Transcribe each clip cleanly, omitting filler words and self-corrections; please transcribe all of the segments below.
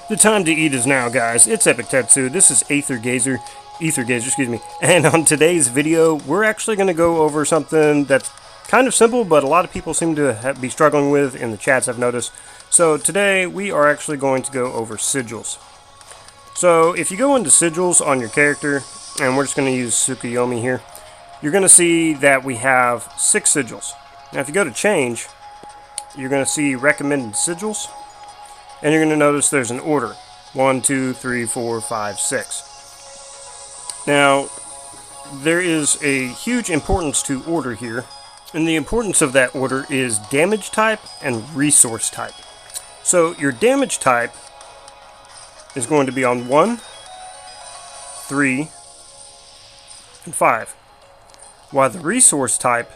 The time to eat is now, guys. It's Epic Tetsu. This is Aether Gazer, excuse me. And on today's video, we're actually going to go over something that's kind of simple, but a lot of people seem to be struggling with in the chats, I've noticed. So today, we are actually going to go over Sigils. So if you go into Sigils on your character, and we're just going to use Tsukuyomi here, you're going to see that we have 6 Sigils. Now if you go to change, you're going to see recommended Sigils. And you're going to notice there's an order. 1, 2, 3, 4, 5, 6. Now, there is a huge importance to order here. And the importance of that order is damage type and resource type. So, your damage type is going to be on 1, 3, and 5. While the resource type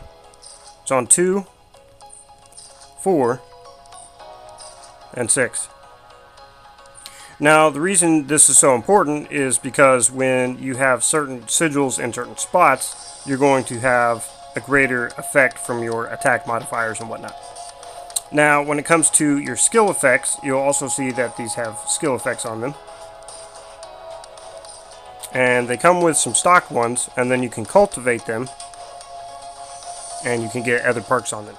is on 2, 4, and 6. Now, the reason this is so important is because when you have certain sigils in certain spots, you're going to have a greater effect from your attack modifiers and whatnot. Now, when it comes to your skill effects, you'll also see that these have skill effects on them. And they come with some stock ones, and then you can cultivate them, and you can get other perks on them.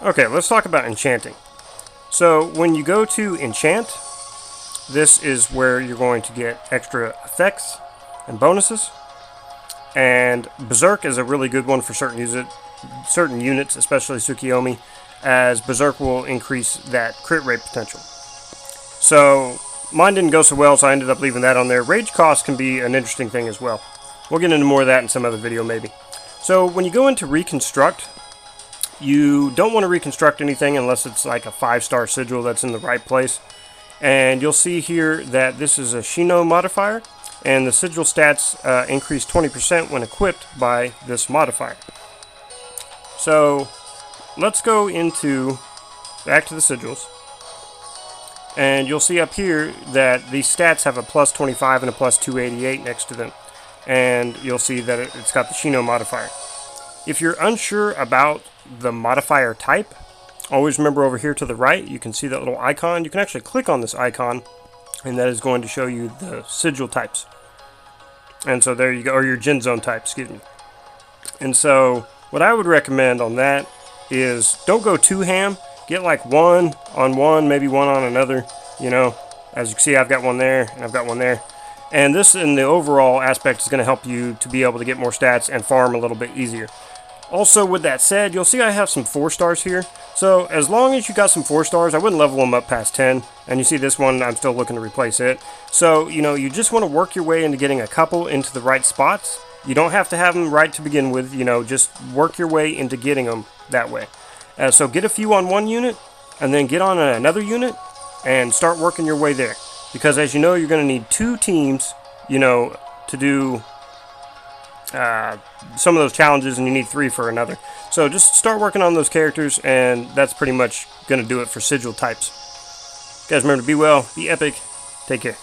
Okay, let's talk about enchanting. So when you go to enchant, this is where you're going to get extra effects and bonuses. And Berserk is a really good one for certain units, especially Tsukuyomi, as Berserk will increase that crit rate potential. So mine didn't go so well, so I ended up leaving that on there. Rage cost can be an interesting thing as well. We'll get into more of that in some other video maybe. So when you go into Reconstruct, you don't want to reconstruct anything unless it's like a 5-star sigil that's in the right place. And you'll see here that this is a Shino modifier, and the sigil stats increase 20% when equipped by this modifier. So let's go back to the sigils. And you'll see up here that these stats have a plus 25 and a plus 288 next to them. And you'll see that it's got the Shino modifier. If you're unsure about the modifier type, always remember over here to the right, you can see that little icon. You can actually click on this icon, and that is going to show you the sigil types. And so there you go, or your gen zone type, excuse me. And so what I would recommend on that is don't go too ham. Get like 1 on one, maybe 1 on another. You know, as you can see, I've got one there, and I've got one there. And this in the overall aspect is going to help you to be able to get more stats and farm a little bit easier. Also, with that said, you'll see I have some 4 stars here. So, as long as you got some 4 stars, I wouldn't level them up past 10. And you see this one, I'm still looking to replace it. So, you know, you just want to work your way into getting a couple into the right spots. You don't have to have them right to begin with, you know, just work your way into getting them that way. So, get a few on one unit, and then get on another unit, and start working your way there. Because, as you know, you're going to need 2 teams, you know, to do some of those challenges, and you need 3 for another. So just start working on those characters, and that's pretty much going to do it for sigil types. Guys, remember to be well, be epic, take care.